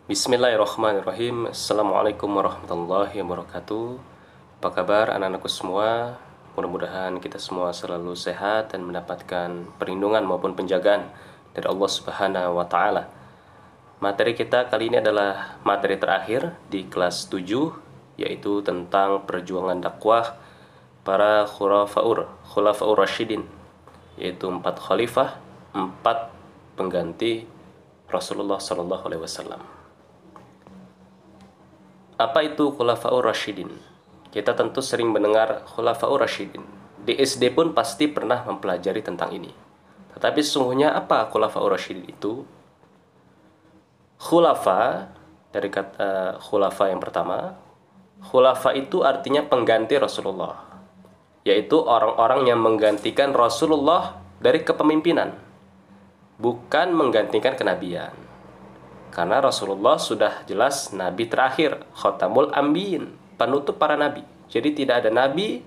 Bismillahirrahmanirrahim. Assalamualaikum warahmatullahi wabarakatuh. Apa kabar anak-anakku semua? Mudah-mudahan kita semua selalu sehat dan mendapatkan perlindungan maupun penjagaan dari Allah Subhanahu wa taala. Materi kita kali ini adalah materi terakhir di kelas 7, yaitu tentang perjuangan dakwah para khulafaur rasyidin, yaitu 4 khalifah, 4 pengganti Rasulullah sallallahu alaihi wasallam. Apa itu Khulafaur Rasyidin? Kita tentu sering mendengar Khulafaur Rasyidin. Di SD pun pasti pernah mempelajari tentang ini. Tetapi sesungguhnya apa Khulafaur Rasyidin itu? Khulafa, dari kata khulafa yang pertama, khulafa itu artinya pengganti Rasulullah, yaitu orang-orang yang menggantikan Rasulullah dari kepemimpinan, bukan menggantikan kenabian. Karena Rasulullah sudah jelas nabi terakhir, Khatamul Ambiyin, penutup para nabi. Jadi tidak ada nabi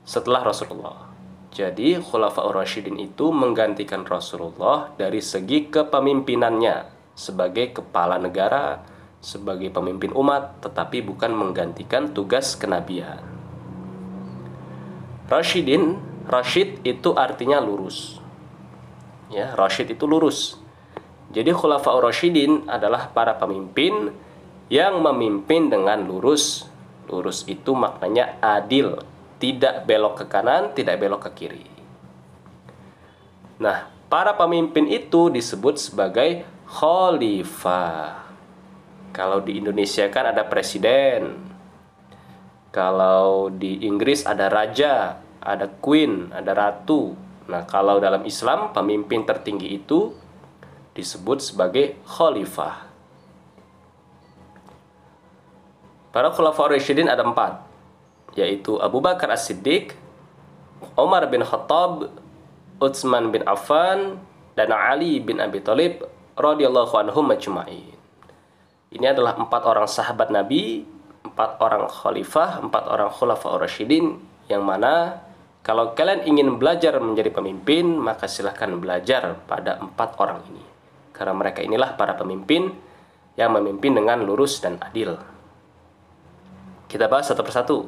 setelah Rasulullah. Jadi Khulafaur Rasyidin itu menggantikan Rasulullah dari segi kepemimpinannya sebagai kepala negara, sebagai pemimpin umat, tetapi bukan menggantikan tugas kenabian. Rasyidin, Rasyid itu artinya lurus. Ya, Rasyid itu lurus. Jadi Khulafaur Rasyidin adalah para pemimpin yang memimpin dengan lurus. Lurus itu maknanya adil, tidak belok ke kanan, tidak belok ke kiri. Nah, para pemimpin itu disebut sebagai khalifah. Kalau di Indonesia kan ada presiden. Kalau di Inggris ada raja, ada queen, ada ratu. Nah, kalau dalam Islam pemimpin tertinggi itu disebut sebagai khalifah. Para Khulafaur Rasyidin ada 4, yaitu Abu Bakar As-Siddiq, Umar bin Khattab, Utsman bin Affan, dan Ali bin Abi Thalib radhiyallahu anhum ajma'in. Ini adalah 4 orang sahabat Nabi, 4 orang khalifah, 4 orang Khulafaur Rasyidin, yang mana kalau kalian ingin belajar menjadi pemimpin, maka silahkan belajar pada 4 orang ini. Karena mereka inilah para pemimpin yang memimpin dengan lurus dan adil. Kita bahas satu persatu.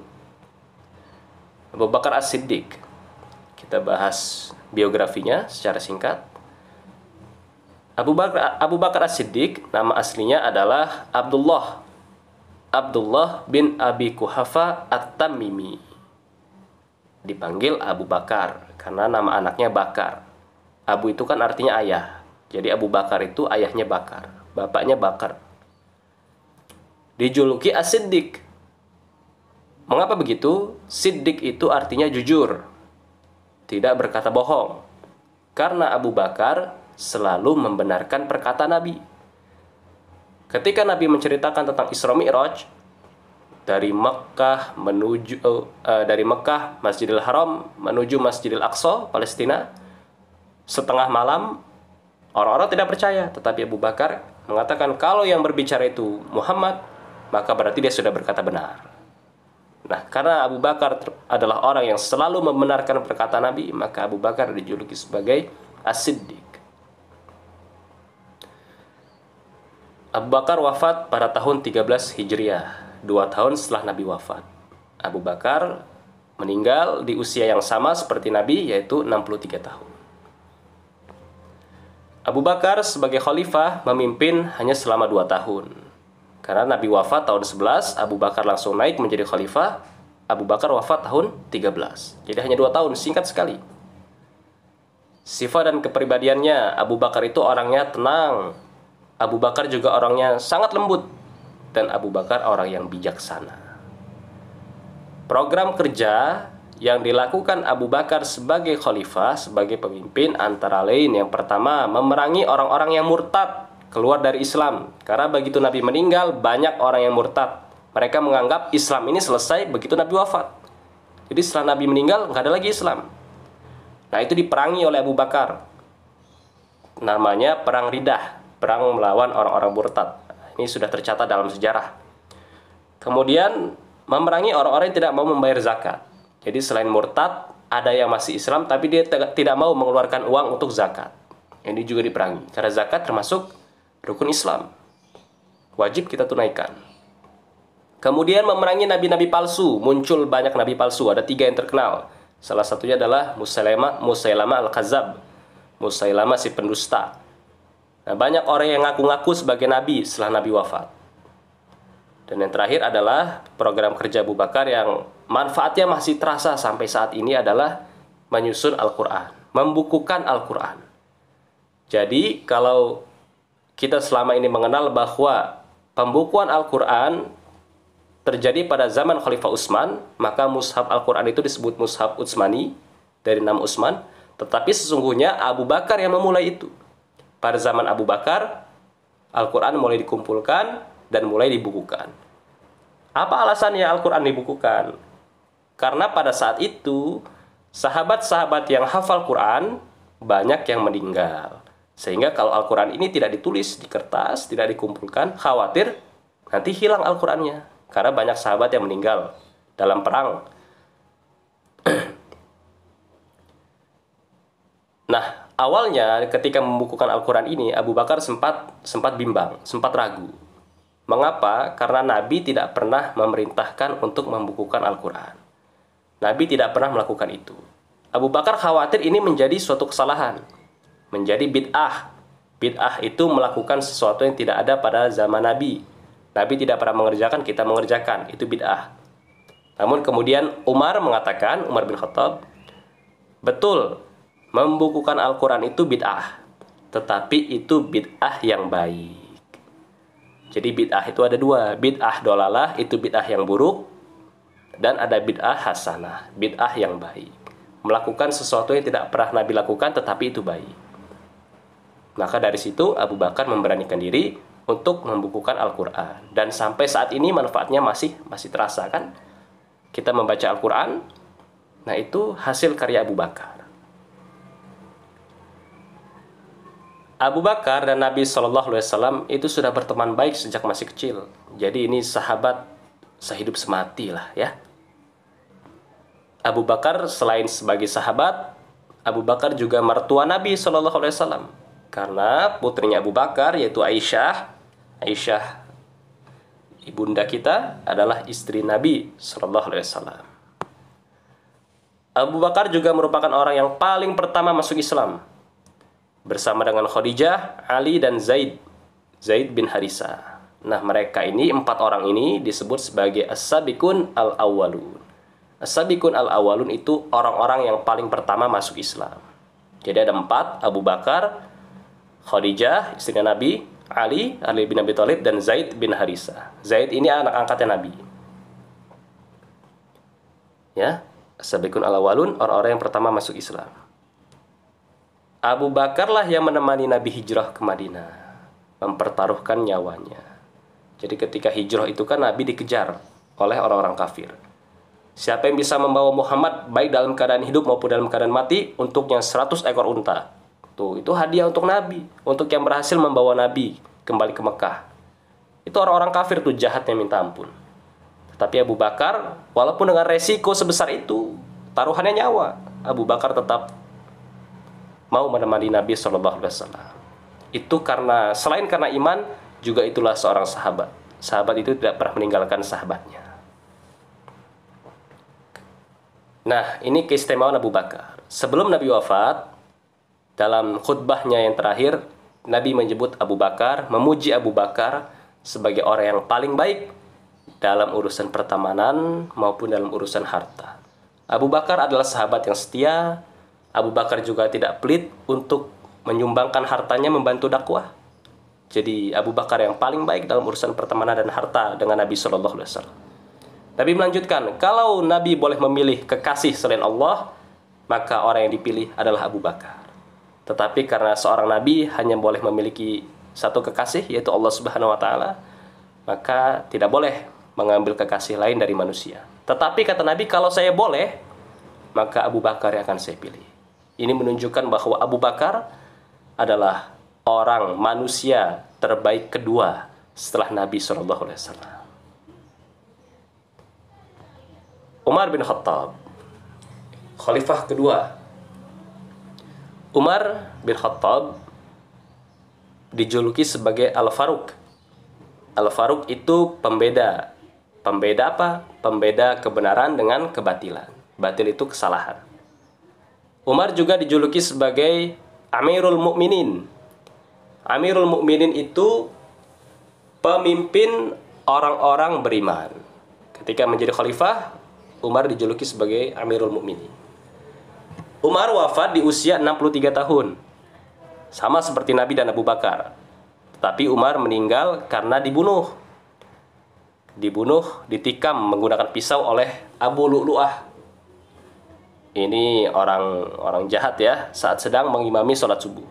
Abu Bakar As-Siddiq. Kita bahas biografinya secara singkat. Abu Bakar As-Siddiq, nama aslinya adalah Abdullah bin Abi Quhafa At-Tamimi. Dipanggil Abu Bakar karena nama anaknya Bakar. Abu itu kan artinya ayah. Jadi Abu Bakar itu ayahnya Bakar, bapaknya Bakar. Dijuluki As-Siddiq. Mengapa begitu? Siddiq itu artinya jujur, tidak berkata bohong. Karena Abu Bakar selalu membenarkan perkataan Nabi. Ketika Nabi menceritakan tentang Isra Mi'raj dari Mekah Masjidil Haram menuju Masjidil Aqsa, Palestina, setengah malam, orang-orang tidak percaya, tetapi Abu Bakar mengatakan kalau yang berbicara itu Muhammad, maka berarti dia sudah berkata benar. Nah, karena Abu Bakar adalah orang yang selalu membenarkan perkataan Nabi, maka Abu Bakar dijuluki sebagai As-Siddiq. Abu Bakar wafat pada tahun 13 Hijriah, 2 tahun setelah Nabi wafat. Abu Bakar meninggal di usia yang sama seperti Nabi, yaitu 63 tahun. Abu Bakar sebagai khalifah memimpin hanya selama 2 tahun. Karena Nabi wafat tahun 11, Abu Bakar langsung naik menjadi khalifah. Abu Bakar wafat tahun 13. Jadi hanya 2 tahun, singkat sekali. Sifat dan kepribadiannya, Abu Bakar itu orangnya tenang. Abu Bakar juga orangnya sangat lembut. Dan Abu Bakar orang yang bijaksana. Program kerja yang dilakukan Abu Bakar sebagai khalifah, sebagai pemimpin, antara lain yang pertama, memerangi orang-orang yang murtad keluar dari Islam. Karena begitu Nabi meninggal, banyak orang yang murtad. Mereka menganggap Islam ini selesai begitu Nabi wafat. Jadi setelah Nabi meninggal, nggak ada lagi Islam. Nah, itu diperangi oleh Abu Bakar. Namanya Perang Riddah, perang melawan orang-orang murtad. Ini sudah tercatat dalam sejarah. Kemudian memerangi orang-orang yang tidak mau membayar zakat. Jadi selain murtad, ada yang masih Islam tapi dia tidak mau mengeluarkan uang untuk zakat. Ini juga diperangi. Karena zakat termasuk rukun Islam. Wajib kita tunaikan. Kemudian memerangi nabi-nabi palsu. Muncul banyak nabi palsu. Ada 3 yang terkenal. Salah satunya adalah Musailamah al-Kadzab. Musailamah si pendusta. Nah, banyak orang yang ngaku-ngaku sebagai nabi setelah nabi wafat. Dan yang terakhir adalah program kerja Abu Bakar yang manfaatnya masih terasa sampai saat ini adalah menyusun Al-Quran, membukukan Al-Quran. Jadi kalau kita selama ini mengenal bahwa pembukuan Al-Quran terjadi pada zaman Khalifah Utsman, maka mushaf Al-Quran itu disebut mushaf Utsmani dari nama Utsman, tetapi sesungguhnya Abu Bakar yang memulai itu. Pada zaman Abu Bakar, Al-Quran mulai dikumpulkan dan mulai dibukukan. Apa alasannya Al-Quran dibukukan? Karena pada saat itu, sahabat-sahabat yang hafal Quran banyak yang meninggal. Sehingga kalau Al-Quran ini tidak ditulis di kertas, tidak dikumpulkan, khawatir nanti hilang Al-Qurannya. Karena banyak sahabat yang meninggal dalam perang. Nah, awalnya ketika membukukan Al-Quran ini, Abu Bakar sempat bimbang, sempat ragu. Mengapa? Karena Nabi tidak pernah memerintahkan untuk membukukan Al-Quran. Nabi tidak pernah melakukan itu. Abu Bakar khawatir ini menjadi suatu kesalahan, menjadi bid'ah. Bid'ah itu melakukan sesuatu yang tidak ada pada zaman Nabi. Nabi tidak pernah mengerjakan, kita mengerjakan. Itu bid'ah. Namun kemudian Umar mengatakan, Umar bin Khattab, betul, membukukan Al-Quran itu bid'ah, tetapi itu bid'ah yang baik. Jadi bid'ah itu ada 2. Bid'ah dolalah itu bid'ah yang buruk, dan ada bid'ah hasanah, bid'ah yang baik. Melakukan sesuatu yang tidak pernah Nabi lakukan tetapi itu baik. Maka dari situ Abu Bakar memberanikan diri untuk membukukan Al-Quran. Dan sampai saat ini manfaatnya masih terasa kan. Kita membaca Al-Quran, nah itu hasil karya Abu Bakar. Abu Bakar dan Nabi SAW itu sudah berteman baik sejak masih kecil. Jadi ini sahabat sehidup semati lah ya. Abu Bakar selain sebagai sahabat, Abu Bakar juga mertua Nabi SAW. Karena putrinya Abu Bakar yaitu Aisyah ibunda kita adalah istri Nabi SAW. Abu Bakar juga merupakan orang yang paling pertama masuk Islam. Bersama dengan Khadijah, Ali, dan Zaid bin Harisa. Nah, mereka ini, 4 orang ini disebut sebagai As-Sabiqun Al-Awwalun. As-Sabiqun Al-Awwalun itu orang-orang yang paling pertama masuk Islam. Jadi ada 4, Abu Bakar, Khadijah, istrinya Nabi, Ali bin Abi Thalib, dan Zaid bin Harisa. Zaid ini anak angkatnya Nabi. Ya, As-Sabiqun Al-Awwalun, orang-orang yang pertama masuk Islam. Abu Bakarlah yang menemani Nabi hijrah ke Madinah, mempertaruhkan nyawanya. Jadi ketika hijrah itu kan Nabi dikejar oleh orang-orang kafir. Siapa yang bisa membawa Muhammad baik dalam keadaan hidup maupun dalam keadaan mati, untuknya 100 ekor unta. Tuh, itu hadiah untuk Nabi, untuk yang berhasil membawa Nabi kembali ke Mekah. Itu orang-orang kafir tuh jahatnya minta ampun. Tetapi Abu Bakar, walaupun dengan resiko sebesar itu, taruhannya nyawa, Abu Bakar tetap mau menemani Nabi SAW. Itu karena, selain karena iman, juga itulah seorang sahabat. Sahabat itu tidak pernah meninggalkan sahabatnya. Nah, ini keistimewaan Abu Bakar. Sebelum Nabi wafat, dalam khutbahnya yang terakhir, Nabi menyebut Abu Bakar, memuji Abu Bakar sebagai orang yang paling baik dalam urusan pertemanan maupun dalam urusan harta. Abu Bakar adalah sahabat yang setia. Abu Bakar juga tidak pelit untuk menyumbangkan hartanya membantu dakwah. Jadi Abu Bakar yang paling baik dalam urusan pertemanan dan harta dengan Nabi SAW. Nabi melanjutkan, kalau Nabi boleh memilih kekasih selain Allah, maka orang yang dipilih adalah Abu Bakar. Tetapi karena seorang Nabi hanya boleh memiliki satu kekasih, yaitu Allah Subhanahu Wa Taala, maka tidak boleh mengambil kekasih lain dari manusia. Tetapi kata Nabi, kalau saya boleh, maka Abu Bakar yang akan saya pilih. Ini menunjukkan bahwa Abu Bakar adalah orang manusia terbaik kedua setelah Nabi SAW. Umar bin Khattab, khalifah kedua. Umar bin Khattab dijuluki sebagai Al-Faruq. Al-Faruq itu pembeda. Pembeda apa? Pembeda kebenaran dengan kebatilan. Batil itu kesalahan. Umar juga dijuluki sebagai Amirul Mukminin. Amirul Mukminin itu pemimpin orang-orang beriman. Ketika menjadi khalifah, Umar dijuluki sebagai Amirul Mukminin. Umar wafat di usia 63 tahun. Sama seperti Nabi dan Abu Bakar. Tetapi Umar meninggal karena dibunuh. Ditikam menggunakan pisau oleh Abu Lu'lu'ah. Ini orang jahat ya, saat sedang mengimami sholat subuh.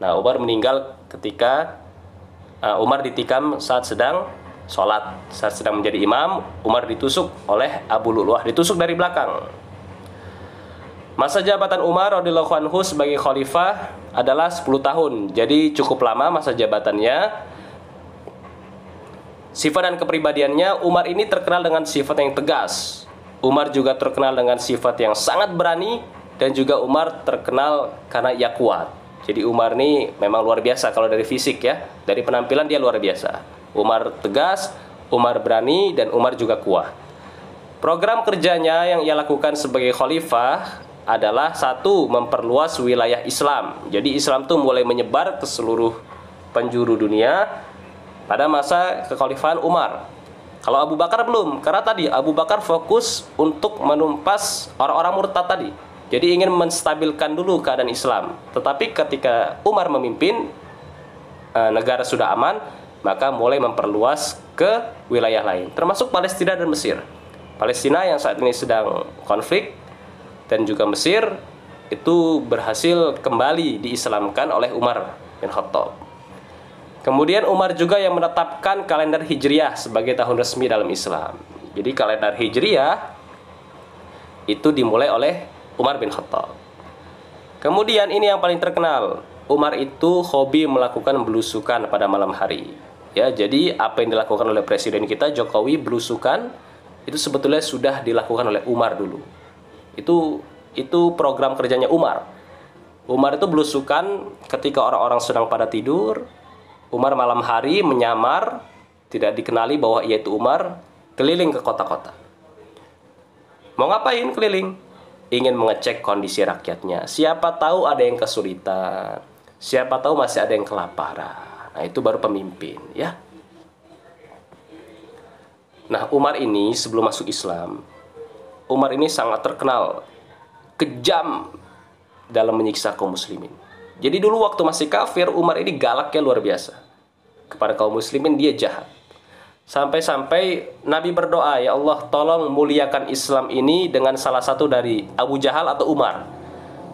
Nah, Umar meninggal ketika Umar ditikam saat sedang sholat. Saat sedang menjadi imam, Umar ditusuk oleh Abu Lu'lu'ah, ditusuk dari belakang. Masa jabatan Umar radhiyallahu anhu sebagai khalifah adalah 10 tahun. Jadi cukup lama masa jabatannya. Sifat dan kepribadiannya, Umar ini terkenal dengan sifat yang tegas. Umar juga terkenal dengan sifat yang sangat berani. Dan juga Umar terkenal karena ia kuat. Jadi Umar ini memang luar biasa kalau dari fisik ya. Dari penampilan dia luar biasa. Umar tegas, Umar berani, dan Umar juga kuat. Program kerjanya yang ia lakukan sebagai khalifah adalah satu, memperluas wilayah Islam. Jadi Islam tuh mulai menyebar ke seluruh penjuru dunia pada masa kekhalifahan Umar. Kalau Abu Bakar belum, karena tadi Abu Bakar fokus untuk menumpas orang-orang murtad tadi. Jadi ingin menstabilkan dulu keadaan Islam. Tetapi ketika Umar memimpin, negara sudah aman, maka mulai memperluas ke wilayah lain, termasuk Palestina dan Mesir. Palestina yang saat ini sedang konflik, dan juga Mesir itu berhasil kembali diislamkan oleh Umar bin Khattab. Kemudian Umar juga yang menetapkan kalender Hijriah sebagai tahun resmi dalam Islam. Jadi kalender Hijriah itu dimulai oleh Umar bin Khattab. Kemudian ini yang paling terkenal, Umar itu hobi melakukan belusukan pada malam hari. Ya, jadi apa yang dilakukan oleh presiden kita Jokowi belusukan itu sebetulnya sudah dilakukan oleh Umar dulu. Itu program kerjanya Umar. Umar itu belusukan ketika orang-orang sedang pada tidur. Umar malam hari menyamar, tidak dikenali bahwa ia itu Umar, keliling ke kota-kota. Mau ngapain keliling? Ingin mengecek kondisi rakyatnya. Siapa tahu ada yang kesulitan, siapa tahu masih ada yang kelaparan. Nah, itu baru pemimpin, ya. Nah, Umar ini sebelum masuk Islam, Umar ini sangat terkenal kejam dalam menyiksa kaum muslimin. Jadi dulu waktu masih kafir, Umar ini galaknya luar biasa. Kepada kaum muslimin dia jahat. Sampai-sampai Nabi berdoa, ya Allah tolong muliakan Islam ini dengan salah satu dari Abu Jahal atau Umar.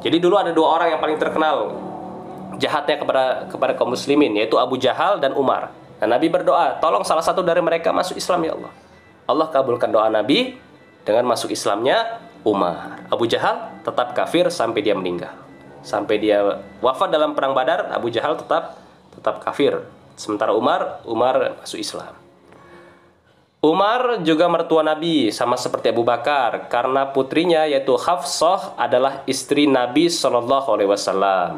Jadi dulu ada dua orang yang paling terkenal jahatnya kepada kaum muslimin, yaitu Abu Jahal dan Umar. Nah, Nabi berdoa, tolong salah satu dari mereka masuk Islam ya Allah. Allah kabulkan doa Nabi dengan masuk Islamnya Umar. Abu Jahal tetap kafir sampai dia meninggal. Sampai dia wafat dalam perang Badar, Abu Jahal tetap kafir. Sementara Umar masuk Islam. Umar juga mertua Nabi, sama seperti Abu Bakar, karena putrinya yaitu Hafsah adalah istri Nabi Shallallahu Alaihi Wasallam.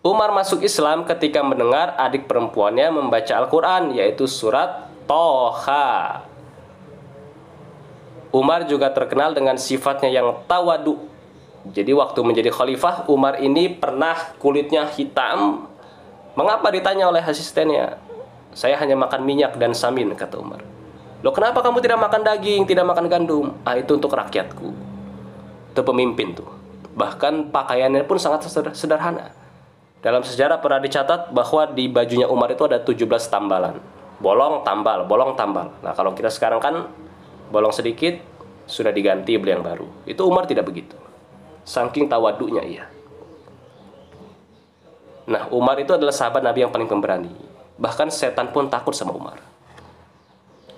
Umar masuk Islam ketika mendengar adik perempuannya membaca Al-Quran, yaitu surat Toha. Umar juga terkenal dengan sifatnya yang tawadu. Jadi waktu menjadi khalifah, Umar ini pernah kulitnya hitam. Mengapa, ditanya oleh asistennya? Saya hanya makan minyak dan samin, kata Umar. Loh, kenapa kamu tidak makan daging, tidak makan gandum? Itu untuk rakyatku. Itu pemimpin tuh. Bahkan pakaiannya pun sangat sederhana. Dalam sejarah pernah dicatat bahwa di bajunya Umar itu ada 17 tambalan. Bolong, tambal, bolong, tambal. Nah, kalau kita sekarang kan bolong sedikit, sudah diganti beli yang baru. Itu Umar tidak begitu. Saking tawadunya ia. Nah, Umar itu adalah sahabat Nabi yang paling pemberani. Bahkan setan pun takut sama Umar.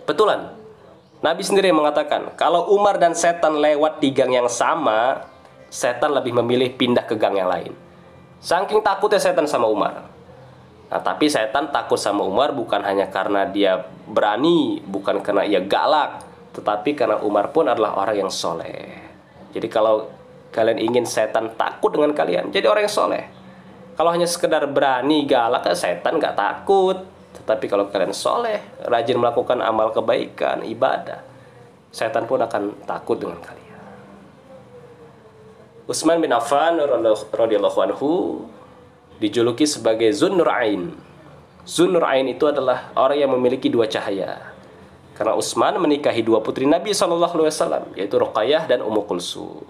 Betulan. Nabi sendiri mengatakan, kalau Umar dan setan lewat di gang yang sama, setan lebih memilih pindah ke gang yang lain. Saking takutnya setan sama Umar. Nah, tapi setan takut sama Umar bukan hanya karena dia berani, bukan karena ia galak, tetapi karena Umar pun adalah orang yang soleh. Jadi kalau kalian ingin setan takut dengan kalian, jadi orang yang soleh. Kalau hanya sekedar berani, galak, setan nggak takut. Tetapi kalau kalian soleh, rajin melakukan amal kebaikan, ibadah, setan pun akan takut dengan kalian. Utsman bin Affan radhiyallahu anhu dijuluki sebagai Zunnurain. Zunnurain itu adalah orang yang memiliki dua cahaya. Karena Utsman menikahi dua putri Nabi SAW, yaitu Ruqayyah dan Ummu Kulsum.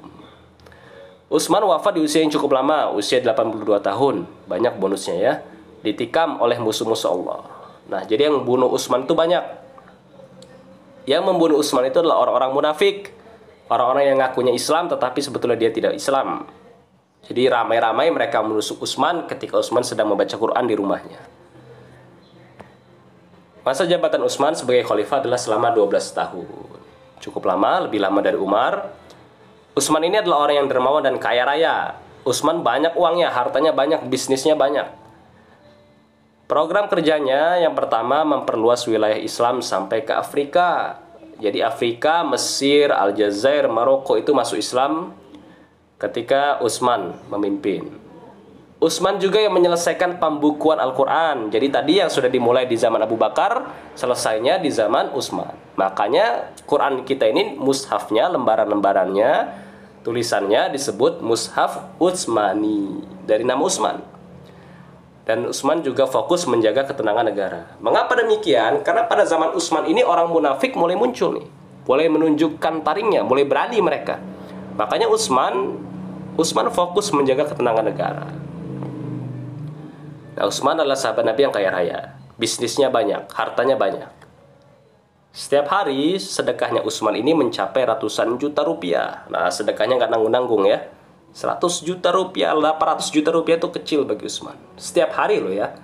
Utsman wafat di usia yang cukup lama, usia 82 tahun. Banyak bonusnya ya. Ditikam oleh musuh-musuh Allah. Nah, jadi yang membunuh Utsman itu banyak. Yang membunuh Utsman itu adalah orang-orang munafik. Orang-orang yang ngakunya Islam tetapi sebetulnya dia tidak Islam. Jadi ramai-ramai mereka menusuk Utsman ketika Utsman sedang membaca Quran di rumahnya. Masa jabatan Utsman sebagai khalifah adalah selama 12 tahun. Cukup lama, lebih lama dari Umar. Utsman ini adalah orang yang dermawan dan kaya raya. Utsman banyak uangnya, hartanya banyak, bisnisnya banyak. Program kerjanya yang pertama memperluas wilayah Islam sampai ke Afrika. Jadi Afrika, Mesir, Aljazair, Maroko itu masuk Islam ketika Utsman memimpin. Utsman juga yang menyelesaikan pembukuan Al-Quran. Jadi tadi yang sudah dimulai di zaman Abu Bakar, selesainya di zaman Utsman. Makanya Quran kita ini mushafnya, lembaran-lembarannya, tulisannya disebut Mushaf Utsmani, dari nama Utsman. Dan Utsman juga fokus menjaga ketenangan negara. Mengapa demikian? Karena pada zaman Utsman ini orang munafik mulai muncul nih. Mulai menunjukkan taringnya, mulai berani mereka. Makanya Utsman fokus menjaga ketenangan negara. Nah, Utsman adalah sahabat Nabi yang kaya raya. Bisnisnya banyak, hartanya banyak. Setiap hari sedekahnya Utsman ini mencapai ratusan juta rupiah. Nah, sedekahnya nggak nanggung-nanggung ya. 100 juta rupiah, 800 juta rupiah itu kecil bagi Utsman. Setiap hari loh ya.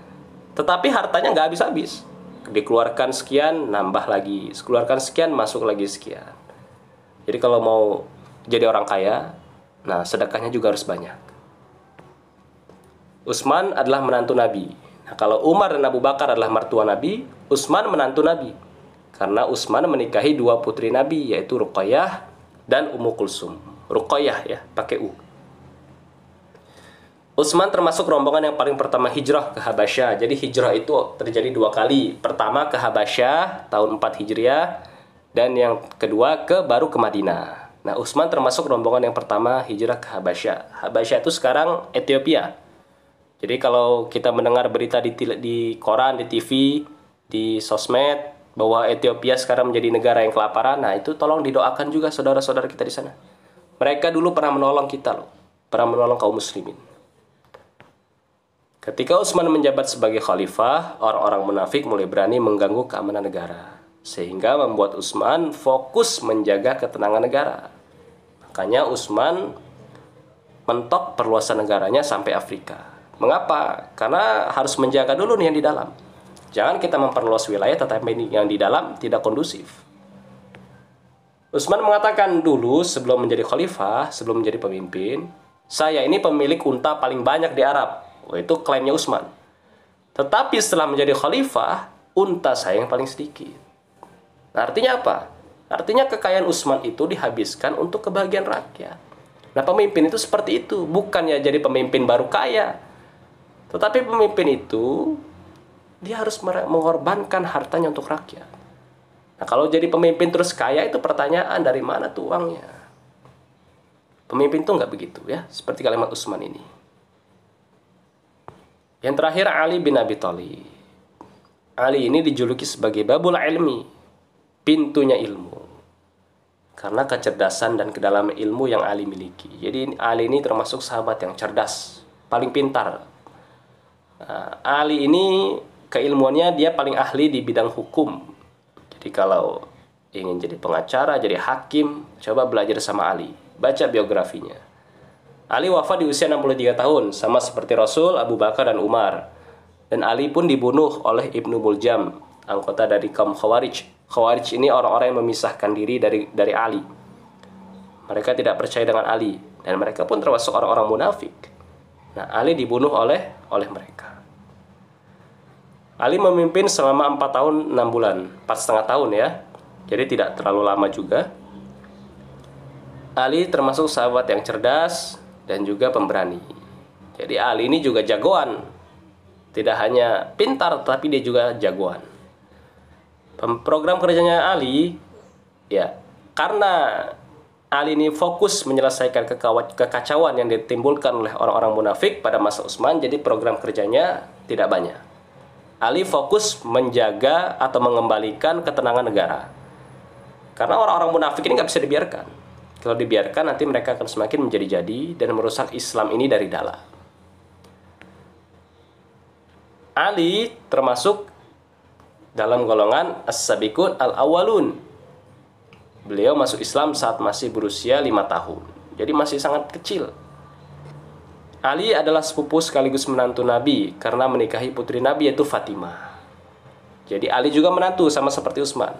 Tetapi hartanya nggak habis-habis. Dikeluarkan sekian, nambah lagi. Dikeluarkan sekian, masuk lagi sekian. Jadi kalau mau jadi orang kaya, nah sedekahnya juga harus banyak. Utsman adalah menantu Nabi. Nah, kalau Umar dan Abu Bakar adalah mertua Nabi, Utsman menantu Nabi. Karena Utsman menikahi dua putri Nabi, yaitu Ruqayyah dan Ummu Kulsum. Ruqayyah ya, pakai U. Utsman termasuk rombongan yang paling pertama hijrah ke Habasyah. Jadi hijrah itu terjadi dua kali. Pertama ke Habasyah tahun 4 Hijriah, dan yang kedua baru ke Madinah. Nah, Utsman termasuk rombongan yang pertama hijrah ke Habasyah. Habasyah itu sekarang Ethiopia. Jadi kalau kita mendengar berita di koran, di TV, di sosmed bahwa Ethiopia sekarang menjadi negara yang kelaparan, nah itu tolong didoakan juga saudara-saudara kita di sana. Mereka dulu pernah menolong kita loh, pernah menolong kaum muslimin. Ketika Utsman menjabat sebagai khalifah, orang-orang munafik mulai berani mengganggu keamanan negara, sehingga membuat Utsman fokus menjaga ketenangan negara. Makanya Utsman mentok perluasan negaranya sampai Afrika. Mengapa? Karena harus menjaga dulu nih yang di dalam. Jangan kita memperluas wilayah tetapi yang di dalam tidak kondusif. Utsman mengatakan dulu sebelum menjadi khalifah, sebelum menjadi pemimpin, saya ini pemilik unta paling banyak di Arab. Itu klaimnya Utsman. Tetapi setelah menjadi khalifah, unta saya yang paling sedikit. Nah, artinya apa? Artinya kekayaan Utsman itu dihabiskan untuk kebahagiaan rakyat. Nah, pemimpin itu seperti itu. Bukannya jadi pemimpin baru kaya. Tetapi pemimpin itu dia harus mengorbankan hartanya untuk rakyat. Nah, kalau jadi pemimpin terus kaya itu pertanyaan dari mana tuh uangnya? Pemimpin tuh nggak begitu ya, seperti kalimat Utsman ini. Yang terakhir Ali bin Abi Thalib. Ali ini dijuluki sebagai Babul Ilmi, pintunya ilmu. Karena kecerdasan dan kedalaman ilmu yang Ali miliki. Jadi Ali ini termasuk sahabat yang cerdas, paling pintar. Nah, Ali ini keilmuannya dia paling ahli di bidang hukum. Jadi kalau ingin jadi pengacara, jadi hakim, coba belajar sama Ali. Baca biografinya. Ali wafat di usia 63 tahun, sama seperti Rasul, Abu Bakar, dan Umar. Dan Ali pun dibunuh oleh Ibnu Muljam, anggota dari kaum Khawarij. Khawarij ini orang-orang yang memisahkan diri dari Ali. Mereka tidak percaya dengan Ali, dan mereka pun termasuk orang-orang munafik. Nah, Ali dibunuh oleh mereka. Ali memimpin selama 4 tahun 6 bulan, 4,5 tahun ya. Jadi tidak terlalu lama juga. Ali termasuk sahabat yang cerdas dan juga pemberani. Jadi Ali ini juga jagoan. Tidak hanya pintar, tapi dia juga jagoan. Program kerjanya Ali, ya, karena Ali ini fokus menyelesaikan kekacauan yang ditimbulkan oleh orang-orang munafik pada masa Utsman, jadi program kerjanya tidak banyak. Ali fokus menjaga atau mengembalikan ketenangan negara. Karena orang-orang munafik ini nggak bisa dibiarkan. Kalau dibiarkan nanti mereka akan semakin menjadi-jadi dan merusak Islam ini dari dalam. Ali termasuk dalam golongan as-sabiqun al-awwalun. Beliau masuk Islam saat masih berusia 5 tahun. Jadi masih sangat kecil. Ali adalah sepupu sekaligus menantu Nabi karena menikahi putri Nabi yaitu Fatimah. Jadi Ali juga menantu sama seperti Utsman.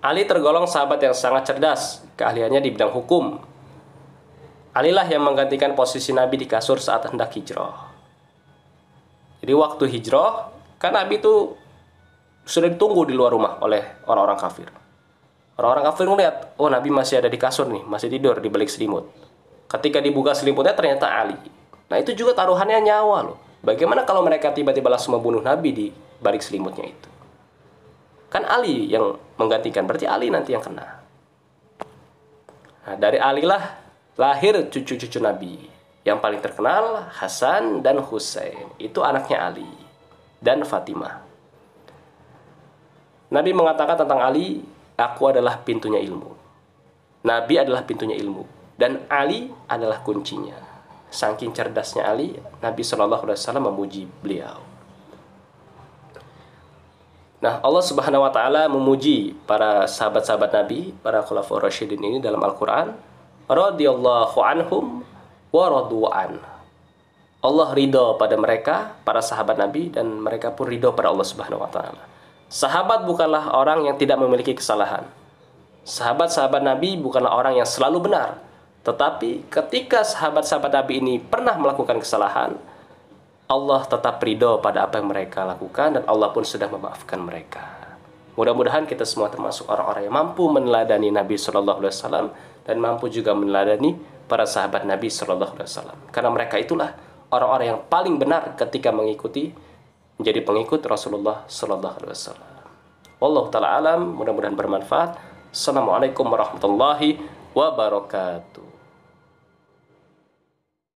Ali tergolong sahabat yang sangat cerdas, keahliannya di bidang hukum. Ali lah yang menggantikan posisi Nabi di kasur saat hendak hijrah. Jadi waktu hijrah, kan Nabi itu sudah ditunggu di luar rumah oleh orang-orang kafir. Orang-orang kafir melihat, oh Nabi masih ada di kasur nih, masih tidur di balik selimut. Ketika dibuka selimutnya ternyata Ali. Nah itu juga taruhannya nyawa loh. Bagaimana kalau mereka tiba-tiba langsung membunuh Nabi di balik selimutnya itu? Kan Ali yang menggantikan, berarti Ali nanti yang kena. Nah dari Ali lah lahir cucu-cucu Nabi. Yang paling terkenal Hasan dan Husain. Itu anaknya Ali dan Fatimah. Nabi mengatakan tentang Ali, aku adalah pintunya ilmu. Nabi adalah pintunya ilmu. Dan Ali adalah kuncinya. Saking cerdasnya Ali, Nabi SAW memuji beliau. Nah, Allah Subhanahu wa taala memuji para sahabat-sahabat Nabi, para khulafaur rasyidin ini dalam Al-Qur'an. Radhiyallahu anhum wa radu'an. Allah ridho pada mereka, para sahabat Nabi, dan mereka pun ridho pada Allah Subhanahu wa taala. Sahabat bukanlah orang yang tidak memiliki kesalahan. Sahabat-sahabat Nabi bukanlah orang yang selalu benar. Tetapi ketika sahabat-sahabat Nabi ini pernah melakukan kesalahan, Allah tetap ridho pada apa yang mereka lakukan dan Allah pun sudah memaafkan mereka. Mudah-mudahan kita semua termasuk orang-orang yang mampu meneladani Nabi SAW dan mampu juga meneladani para sahabat Nabi SAW. Karena mereka itulah orang-orang yang paling benar ketika mengikuti, menjadi pengikut Rasulullah SAW. Wallahu ta'ala alam, mudah-mudahan bermanfaat. Assalamualaikum warahmatullahi wabarakatuh.